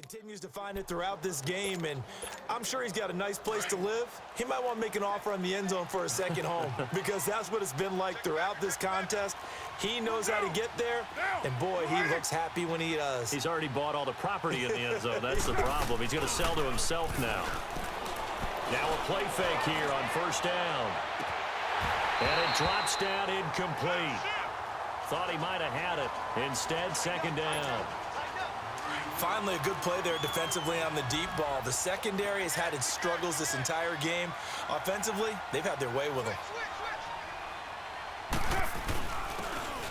Continues to find it throughout this game, and I'm sure he's got a nice place to live. He might want to make an offer on the end zone for a second home because that's what it's been like throughout this contest. He knows how to get there, and boy, he looks happy when he does. He's already bought all the property in the end zone. That's the problem. He's going to sell to himself now. Now a play fake here on first down. And it drops down incomplete. Thought he might have had it. Instead, second down. Finally, a good play there defensively on the deep ball. The secondary has had its struggles this entire game. Offensively, they've had their way with him.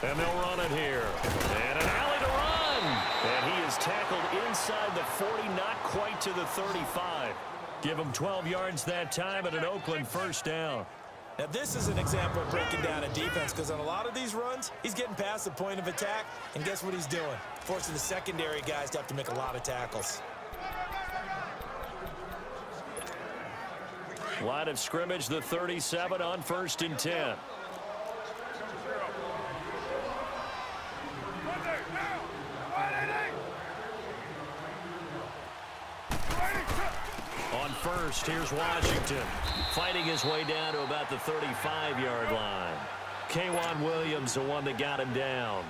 And they'll run it here. And an alley to run. And he is tackled inside the 40, not quite to the 35. Give him 12 yards that time at an Oakland first down. Now, this is an example of breaking down a defense because on a lot of these runs, he's getting past the point of attack, and guess what he's doing? Forcing the secondary guys to have to make a lot of tackles. Line of scrimmage, the 37 on first and 10. On first, here's Washington. Fighting his way down to about the 35-yard line. K'Wan Williams, the one that got him down.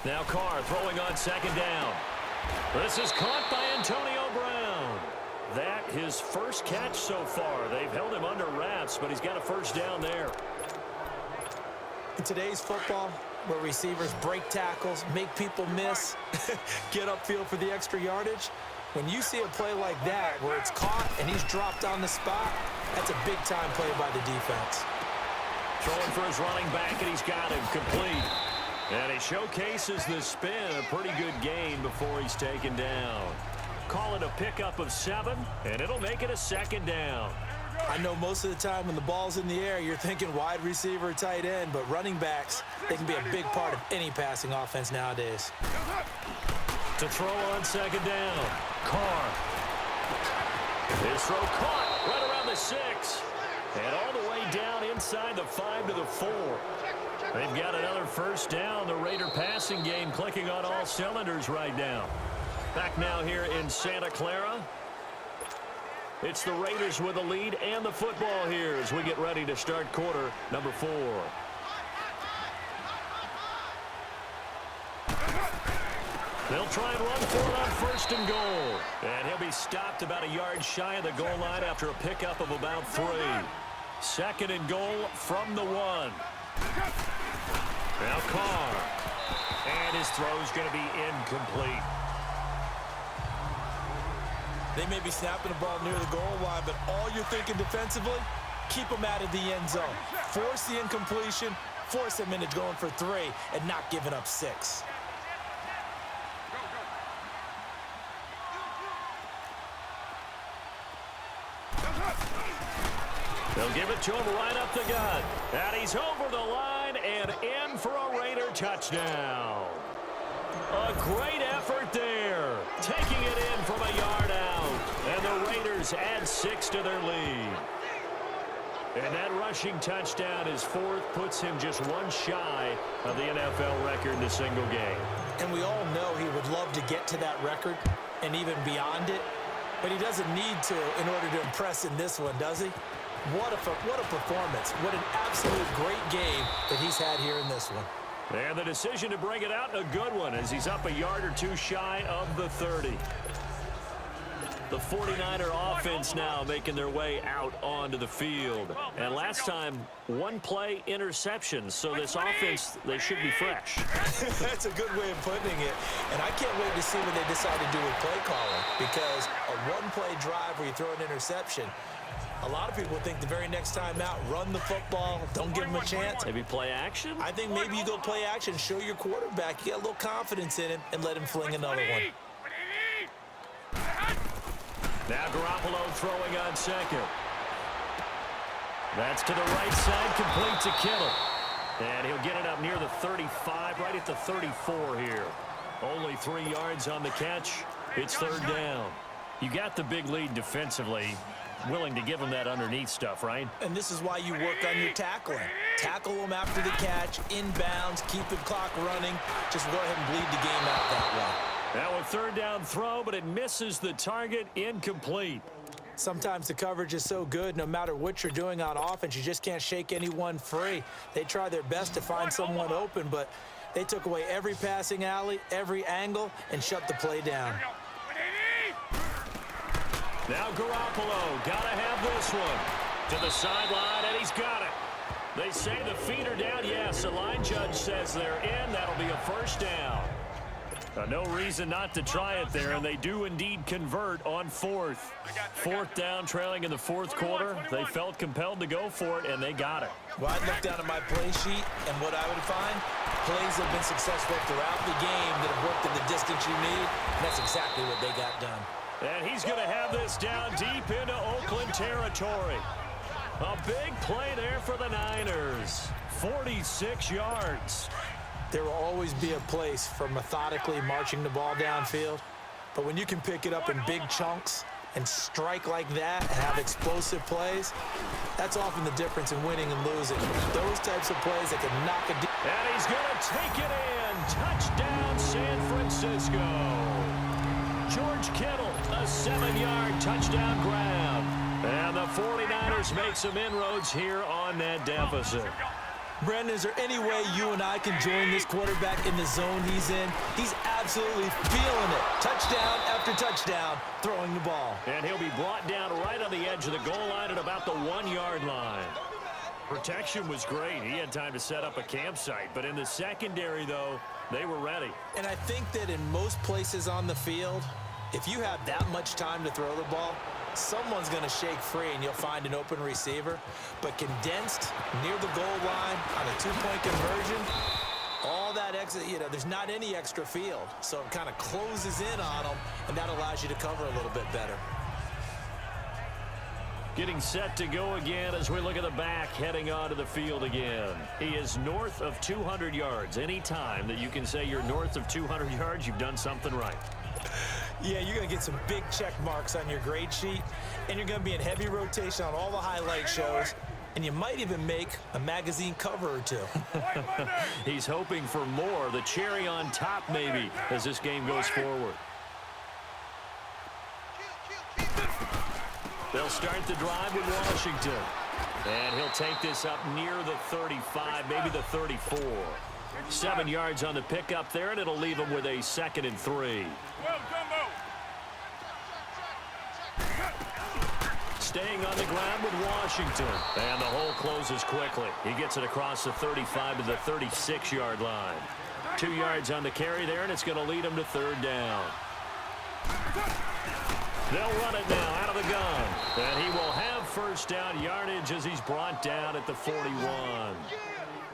Now Carr throwing on second down. This is caught by Antonio Brown. That his first catch so far. They've held him under wraps, but he's got a first down there. In today's football, where receivers break tackles, make people miss, get upfield for the extra yardage, when you see a play like that where it's caught and he's dropped on the spot, that's a big-time play by the defense. Throwing for his running back, and he's got him complete. And he showcases the spin, a pretty good gain before he's taken down. Call it a pickup of 7, and it'll make it a second down. I know most of the time when the ball's in the air, you're thinking wide receiver, tight end, but running backs, they can be a big part of any passing offense nowadays. To throw on second down, Carr. His throw caught right around the 6. And all the way down inside the 5 to the 4. They've got another first down. The Raider passing game clicking on all cylinders right now. Back now here in Santa Clara. It's the Raiders with the lead and the football here as we get ready to start quarter number 4. They'll try and run for it on first and goal. And he'll be stopped about a yard shy of the goal line after a pickup of about 3. Second and goal from the 1. Now Carr. And his throw's going to be incomplete. They may be snapping the ball near the goal line, but all you're thinking defensively, keep them out of the end zone. Force the incompletion, force them into going for 3, and not giving up 6. They'll give it to him right up the gut. And he's over the line and in for a Raider touchdown. A great effort there. Taking it in from a yard out. And the Raiders add 6 to their lead. And that rushing touchdown, his 4th, puts him just 1 shy of the NFL record in a single game. And we all know he would love to get to that record and even beyond it. But he doesn't need to in order to impress in this one, does he? What a performance. What an absolute great game that he's had here in this one. And the decision to bring it out, a good one, as he's up a yard or 2 shy of the 30. The 49er offense now making their way out onto the field. And last time, 1 play interception. So this offense, they should be fresh. That's a good way of putting it. And I can't wait to see what they decide to do with play calling. Because a 1-play drive where you throw an interception, a lot of people think the very next time out, run the football, don't give him a chance. Maybe play action? I think maybe you go play action, show your quarterback you got a little confidence in him, and let him fling another one. Now Garoppolo throwing on second. That's to the right side, complete to Kittle. And he'll get it up near the 35, right at the 34 here. Only 3 yards on the catch. It's third down. You got the big lead defensively, willing to give them that underneath stuff, right? And this is why you work on your tackling. Tackle them after the catch, inbounds, keep the clock running. Just go ahead and bleed the game out that way. Now a third down throw, but it misses the target, incomplete. Sometimes the coverage is so good, no matter what you're doing on offense, you just can't shake anyone free. They try their best to find someone open, but they took away every passing alley, every angle, and shut the play down. Now Garoppolo, gotta have this one. To the sideline, and he's got it. They say the feet are down. Yes, the line judge says they're in. That'll be a first down. No reason not to try it there, and they do indeed convert on fourth. Fourth down, trailing in the fourth quarter. They felt compelled to go for it, and they got it. Well, I'd look down at my play sheet, and what I would find, plays have been successful throughout the game that have worked in the distance you need, and that's exactly what they got done. And he's going to have this down deep into Oakland territory. A big play there for the Niners. 46 yards. There will always be a place for methodically marching the ball downfield, but when you can pick it up in big chunks and strike like that and have explosive plays, that's often the difference in winning and losing. Those types of plays that can knock a... And he's going to take it in. Touchdown, San Francisco. George Kittle, a 7-yard touchdown grab. And the 49ers make some inroads here on that deficit. Brandon, is there any way you and I can join this quarterback in the zone he's in? He's absolutely feeling it. Touchdown after touchdown, throwing the ball. And he'll be brought down right on the edge of the goal line at about the 1-yard line. Protection was great. He had time to set up a campsite. But in the secondary, though, they were ready. And I think that in most places on the field, if you have that much time to throw the ball, someone's going to shake free and you'll find an open receiver. But condensed near the goal line on a two-point conversion, all that exit, there's not any extra field. So it kind of closes in on them, and that allows you to cover a little bit better. Getting set to go again as we look at the back heading onto the field again. He is north of 200 yards. Any time that you can say you're north of 200 yards, you've done something right. Yeah, you're going to get some big check marks on your grade sheet, and you're going to be in heavy rotation on all the highlight shows, and you might even make a magazine cover or two. He's hoping for more, the cherry on top maybe, as this game goes forward. They'll start the drive with Washington. And he'll take this up near the 35, maybe the 34. 7 yards on the pickup there, and it'll leave him with a 2nd and 3. Staying on the ground with Washington. And the hole closes quickly. He gets it across the 35 to the 36-yard line. 2 yards on the carry there, and it's going to lead him to 3rd down. They'll run it now out of the gun. And he will have first down yardage as he's brought down at the 41.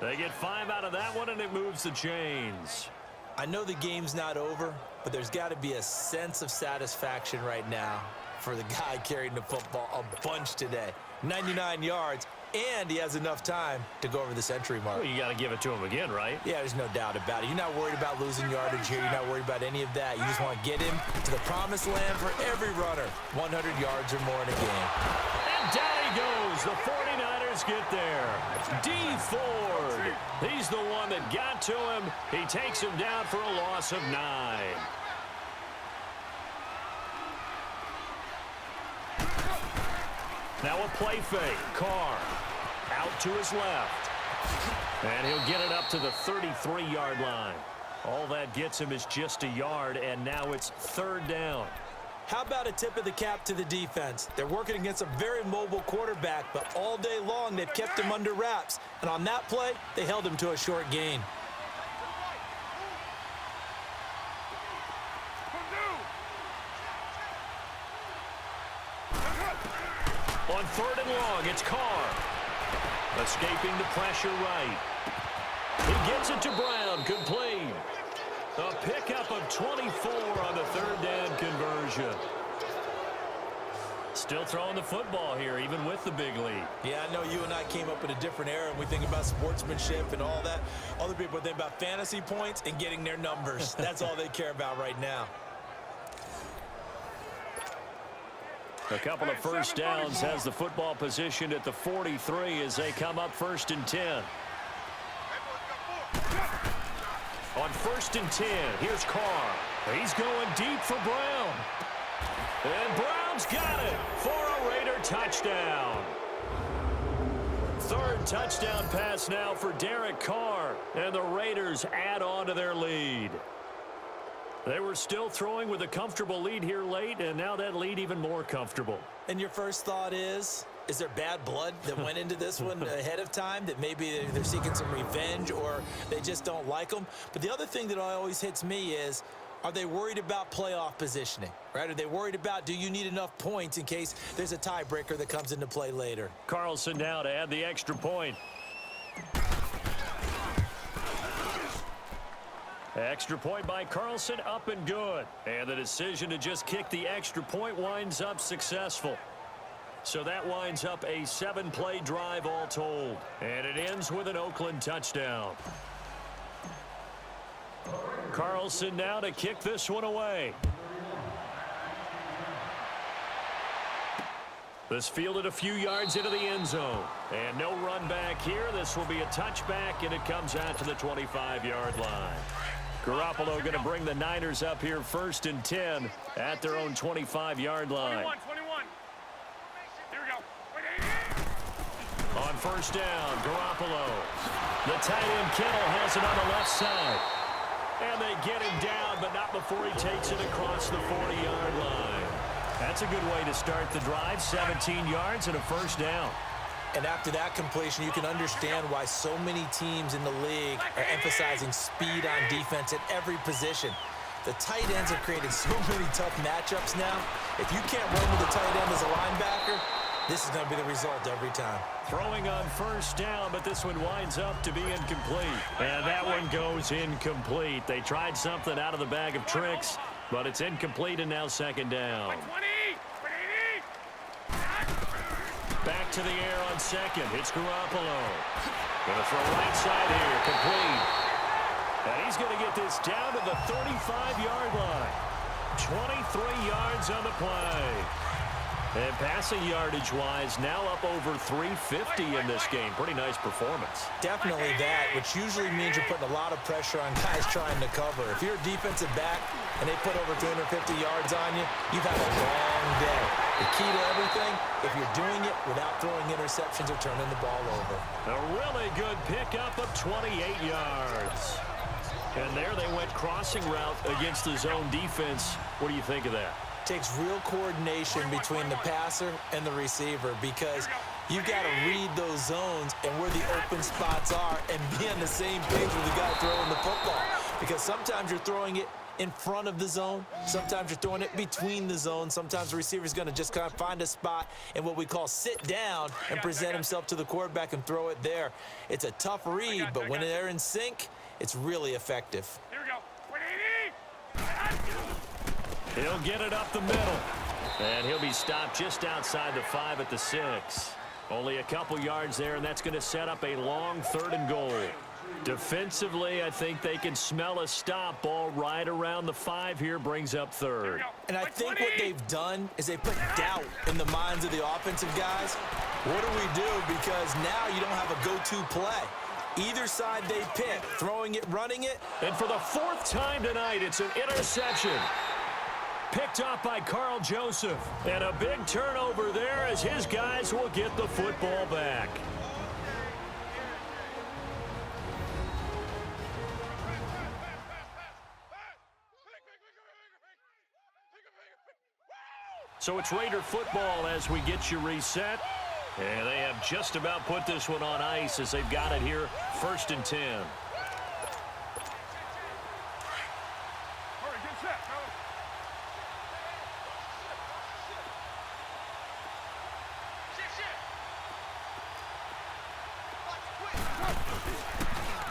They get 5 out of that one, and it moves the chains. I know the game's not over, but there's got to be a sense of satisfaction right now for the guy carrying the football a bunch today. 99 yards, and he has enough time to go over the century mark. Well, you got to give it to him again, right? Yeah, there's no doubt about it. You're not worried about losing yardage here. You're not worried about any of that. You just want to get him to the promised land for every runner. 100 yards or more in a game. And down he goes. The 49ers get there. D. Ford. He's the one that got to him. He takes him down for a loss of 9. Now a play fake. Carr out to his left. And he'll get it up to the 33-yard line. All that gets him is just a yard, and now it's 3rd down. How about a tip of the cap to the defense? They're working against a very mobile quarterback, but all day long they've kept him under wraps. And on that play, they held him to a short gain. On 3rd and long, it's Carr. Escaping the pressure right. He gets it to Brown, complete. A pickup of 24 on the 3rd down conversion. Still throwing the football here, even with the big lead. Yeah, I know you and I came up in a different era, and we think about sportsmanship and all that. Other people think about fantasy points and getting their numbers. That's all they care about right now. A couple of first downs has the football positioned at the 43 as they come up 1st and 10. On 1st and 10, here's Carr. He's going deep for Brown. And Brown's got it for a Raider touchdown. 3rd touchdown pass now for Derek Carr. And the Raiders add on to their lead. They were still throwing with a comfortable lead here late, and now that lead even more comfortable. And your first thought is there bad blood that went into this one ahead of time, that maybe they're seeking some revenge or they just don't like them? But the other thing that always hits me is, are they worried about playoff positioning, right? Are they worried about, do you need enough points in case there's a tiebreaker that comes into play later? Carlson now to add the extra point. Extra point by Carlson, up and good. And the decision to just kick the extra point winds up successful. So that winds up a 7-play drive all told. And it ends with an Oakland touchdown. Carlson now to kick this one away. This fielded a few yards into the end zone. And no run back here. This will be a touchback, and it comes out to the 25-yard line. Garoppolo going to bring the Niners up here 1st and 10 at their own 25-yard line. 21. Here we go. On 1st down, Garoppolo. The tight end Kittle has it on the left side. And they get him down, but not before he takes it across the 40-yard line. That's a good way to start the drive. 17 yards and a 1st down. And after that completion, you can understand why so many teams in the league are emphasizing speed on defense at every position. The tight ends have created so many tough matchups now. If you can't run with the tight end as a linebacker, this is going to be the result every time. Throwing on 1st down, but this one winds up to be incomplete. And that one goes incomplete. They tried something out of the bag of tricks, but it's incomplete, and now 2nd down. Back to the air on 2nd. It's Garoppolo. Going to throw right side here. Complete. And he's going to get this down to the 35-yard line. 23 yards on the play. And passing yardage-wise, now up over 350 in this game. Pretty nice performance. Definitely that, which usually means you're putting a lot of pressure on guys trying to cover. If you're a defensive back and they put over 250 yards on you, you've had a long day. The key to everything, if you're doing it without throwing interceptions or turning the ball over. A really good pickup of 28 yards. And there they went crossing route against the zone defense. What do you think of that? Takes real coordination between the passer and the receiver, because you've got to read those zones and where the open spots are and be on the same page with the guy throwing the football. Because sometimes you're throwing it in front of the zone. Sometimes you're throwing it between the zones. Sometimes the receiver's going to just kind of find a spot and what we call sit down and present himself to the quarterback and throw it there. It's a tough read, but when they're in sync, it's really effective. Here we go. He'll get it up the middle. And he'll be stopped just outside the 5 at the 6. Only a couple yards there, and that's going to set up a long 3rd and goal. Defensively, I think they can smell a stop. Ball right around the 5 here, brings up 3rd. And I think what they've done is they put doubt in the minds of the offensive guys. What do we do? Because now you don't have a go-to play. Either side they pick, throwing it, running it. And for the 4th time tonight, it's an interception. Picked off by Carl Joseph. And a big turnover there as his guys will get the football back. So it's Raider football as we get you reset. And they have just about put this one on ice as they've got it here, 1st and 10.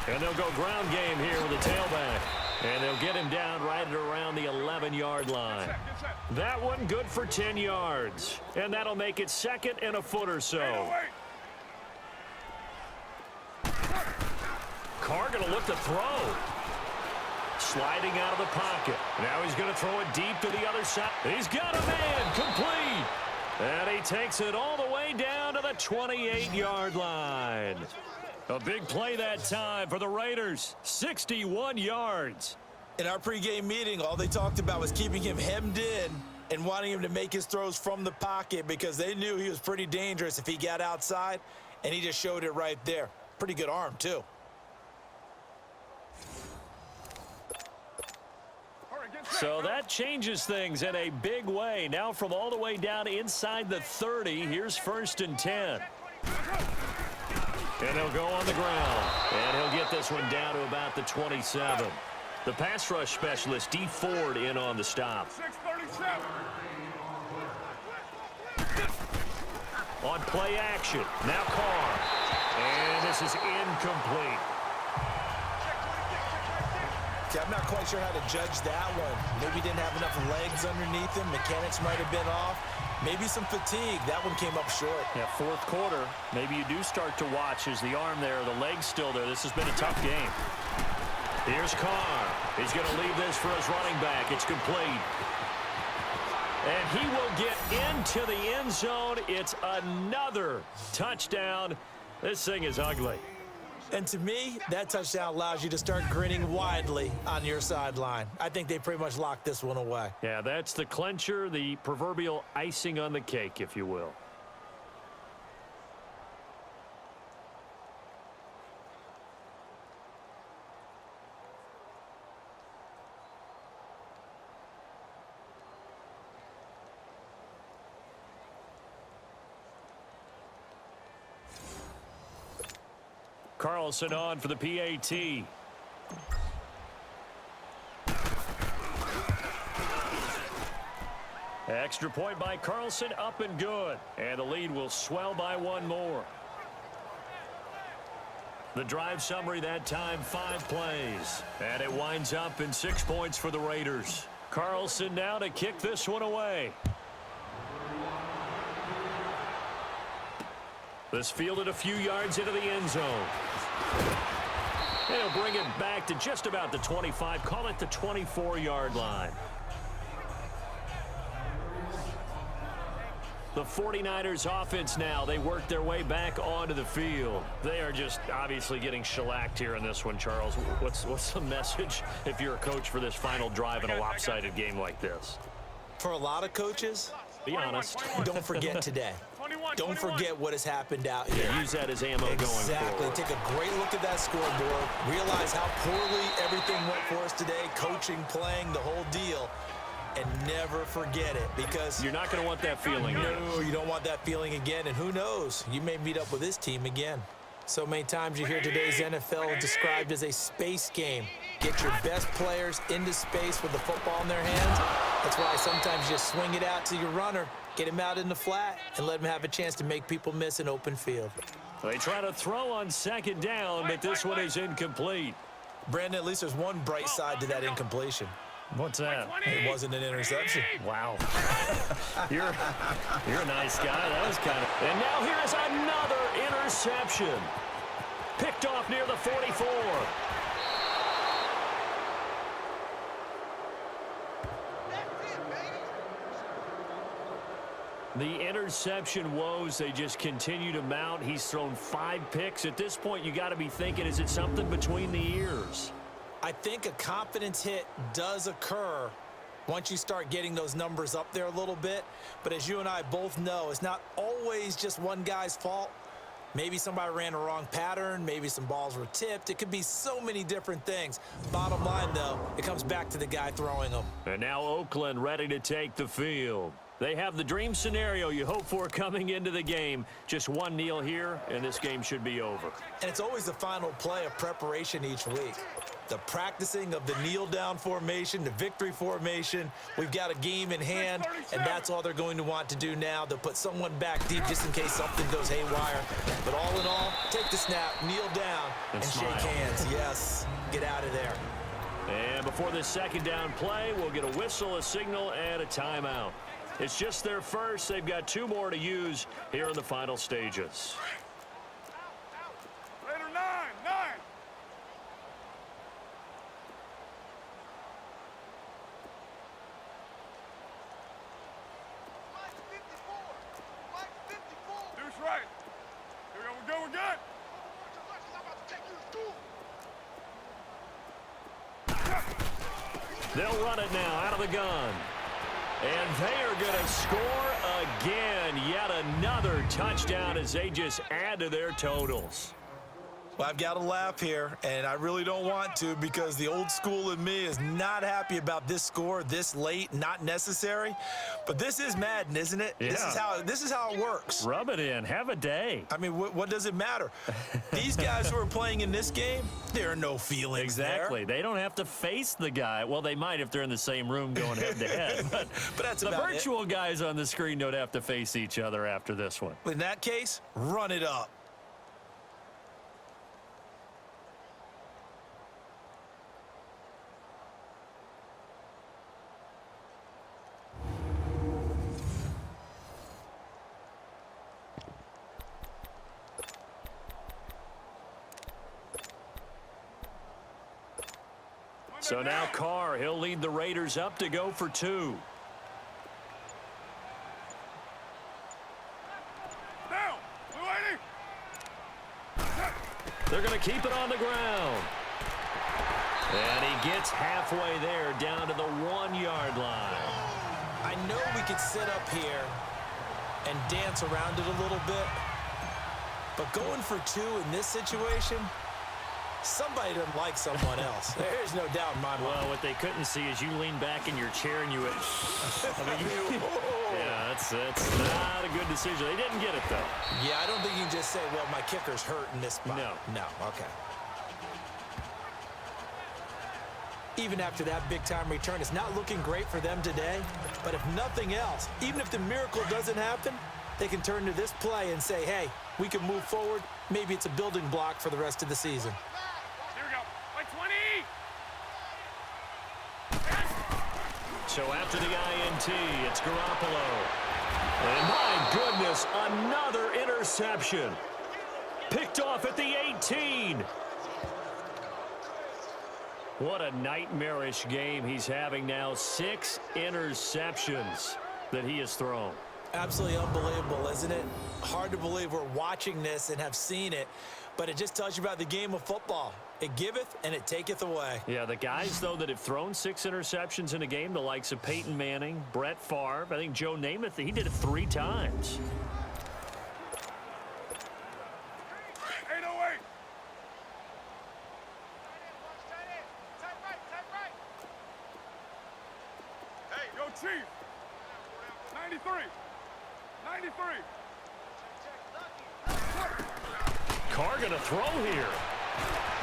And they'll go ground game here with the tailback. And they'll get him down right at around the 11-yard line. That one good for 10 yards. And that'll make it 2nd and a foot or so. Carr going to look to throw. Sliding out of the pocket. Now he's going to throw it deep to the other side. He's got a man. Complete. And he takes it all the way down to the 28-yard line. A big play that time for the Raiders. 61 yards. In our pregame meeting, all they talked about was keeping him hemmed in and wanting him to make his throws from the pocket because they knew he was pretty dangerous if he got outside, and he just showed it right there. Pretty good arm, too. So that changes things in a big way. Now from all the way down inside the 30, here's 1st and 10. And he'll go on the ground. And he'll get this one down to about the 27. The pass rush specialist, D. Ford, in on the stop. 637. On play action. Now Carr. And this is incomplete. See, I'm not quite sure how to judge that one. Maybe he didn't have enough legs underneath him. Mechanics might have been off. Maybe some fatigue. That one came up short. Yeah, 4th quarter. Maybe you do start to watch as the arm there, the leg's still there. This has been a tough game. Here's Carr. He's going to leave this for his running back. It's complete. And he will get into the end zone. It's another touchdown. This thing is ugly. And to me, that touchdown allows you to start grinning widely on your sideline. I think they pretty much locked this one away. Yeah, that's the clincher, the proverbial icing on the cake, if you will. Carlson on for the PAT. Extra point by Carlson, up and good. And the lead will swell by one more. The drive summary that time, 5 plays. And it winds up in 6 points for the Raiders. Carlson now to kick this one away. This fielded a few yards into the end zone. And he'll bring it back to just about the 25. Call it the 24-yard line. The 49ers offense now, they work their way back onto the field. They are just obviously getting shellacked here in this one, Charles. What's the message if you're a coach for this final drive in a lopsided game like this? For a lot of coaches, be honest. Don't forget today. Don't forget what has happened out here. Yeah, use that as ammo going forward. Exactly. Take a great look at that scoreboard. Realize how poorly everything went for us today. Coaching, playing, the whole deal. And never forget it, because you're not going to want that feeling. No, you don't want that feeling again. And who knows? You may meet up with this team again. So many times you hear today's NFL described as a space game. Get your best players into space with the football in their hands. That's why sometimes you just swing it out to your runner, get him out in the flat, and let him have a chance to make people miss an open field. They try to throw on 2nd down, but this one is incomplete. Brandon, at least there's one bright side to that incompletion. What's that? It wasn't an interception. Wow. You're a nice guy. That was kind of... And now here is another interception. Picked off near the 44. The interception woes, they just continue to mount. He's thrown 5 picks. At this point, you got to be thinking, is it something between the ears? I think a confidence hit does occur once you start getting those numbers up there a little bit. But as you and I both know, it's not always just one guy's fault. Maybe somebody ran a wrong pattern. Maybe some balls were tipped. It could be so many different things. Bottom line, though, it comes back to the guy throwing them. And now Oakland ready to take the field. They have the dream scenario you hope for coming into the game. Just one kneel here, and this game should be over. And it's always the final play of preparation each week. The practicing of the kneel-down formation, the victory formation. We've got a game in hand, and that's all they're going to want to do now. They'll put someone back deep just in case something goes haywire. But all in all, take the snap, kneel down, and shake hands. Yes, get out of there. And before this 2nd down play, we'll get a whistle, a signal, and a timeout. It's just their first. They've got 2 more to use here in the final stages. Raider 9. They'll run it now out of the gun. And they are going to score again. Yet another touchdown as they just add to their totals. Well, I've got to laugh here, and I really don't want to because the old school in me is not happy about this score this late, not necessary. But this is Madden, isn't it? Yeah. This is how it works. Rub it in. Have a day. I mean, what does it matter? These guys who are playing in this game, there are no feelings Exactly. there. They don't have to face the guy. Well, they might if they're in the same room going head-to-head. But that's the about it. virtual guys on the screen don't have to face each other after this one. In that case, run it up. So now Carr, he'll lead the Raiders up to go for 2. Now, we're waiting. They're going to keep it on the ground. And he gets halfway there down to the 1-yard line. I know we could sit up here and dance around it a little bit, but going for 2 in this situation, somebody doesn't like someone else. There's no doubt in my mind. Well, what they couldn't see is you lean back in your chair and you went, yeah, that's not a good decision. They didn't get it, though. Yeah, I don't think you can just say, well, my kicker's hurt in this spot. No, okay. Even after that big-time return, it's not looking great for them today. But if nothing else, even if the miracle doesn't happen, they can turn to this play and say, hey, we can move forward. Maybe it's a building block for the rest of the season. Here we go. Like 20. So after the INT, it's Garoppolo. And my goodness, another interception. Picked off at the 18. What a nightmarish game he's having now. 6 interceptions that he has thrown. Absolutely unbelievable, isn't it? Hard to believe we're watching this and have seen it, but it just tells you about the game of football. It giveth and it taketh away. Yeah, the guys, though, that have thrown 6 interceptions in a game, the likes of Peyton Manning, Brett Favre, I think Joe Namath, he did it 3 times. 808. Hey, yo, Chief. 93. 93. Carr going to throw here.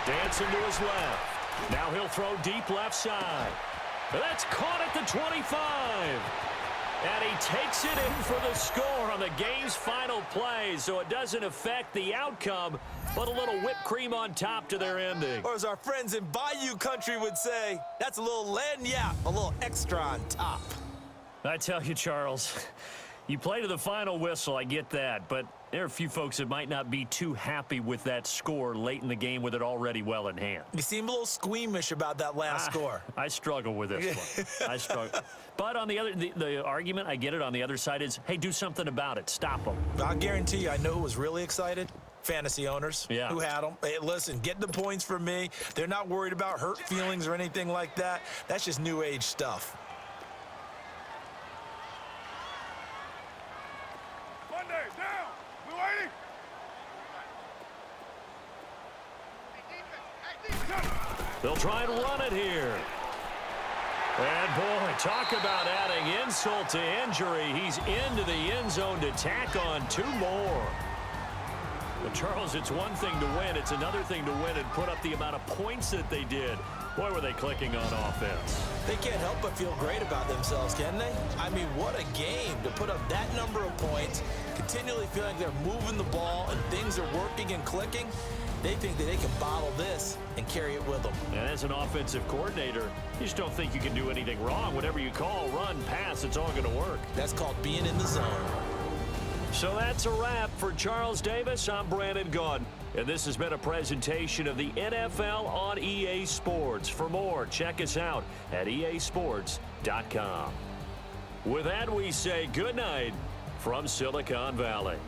Dancing to his left. Now he'll throw deep left side. But that's caught at the 25. And he takes it in for the score on the game's final play, so it doesn't affect the outcome, but a little whipped cream on top to their ending. Or as our friends in Bayou Country would say, that's a little lagniappe, a little extra on top. I tell you, Charles, you play to the final whistle, I get that, but there are a few folks that might not be too happy with that score late in the game with it already well in hand. You seem a little squeamish about that last score. I struggle with this one. I struggle. But on the argument, I get it, on the other side is, hey, do something about it. Stop them. I'll guarantee you, I know who was really excited. Fantasy owners who had them. Hey, listen, get the points for me. They're not worried about hurt feelings or anything like that. That's just new age stuff. Monday, down. We're waiting. They'll try and run it here. And, boy, talk about adding insult to injury. He's into the end zone to tack on 2 more. But, Charles, it's one thing to win. It's another thing to win and put up the amount of points that they did. Boy, were they clicking on offense. They can't help but feel great about themselves, can they? I mean, what a game to put up that number of points, continually feeling like they're moving the ball and things are working and clicking. They think that they can bottle this and carry it with them. And as an offensive coordinator, you just don't think you can do anything wrong. Whatever you call, run, pass, it's all going to work. That's called being in the zone. So that's a wrap for Charles Davis. I'm Brandon Gaudin, and this has been a presentation of the NFL on EA Sports. For more, check us out at easports.com. With that, we say good night from Silicon Valley.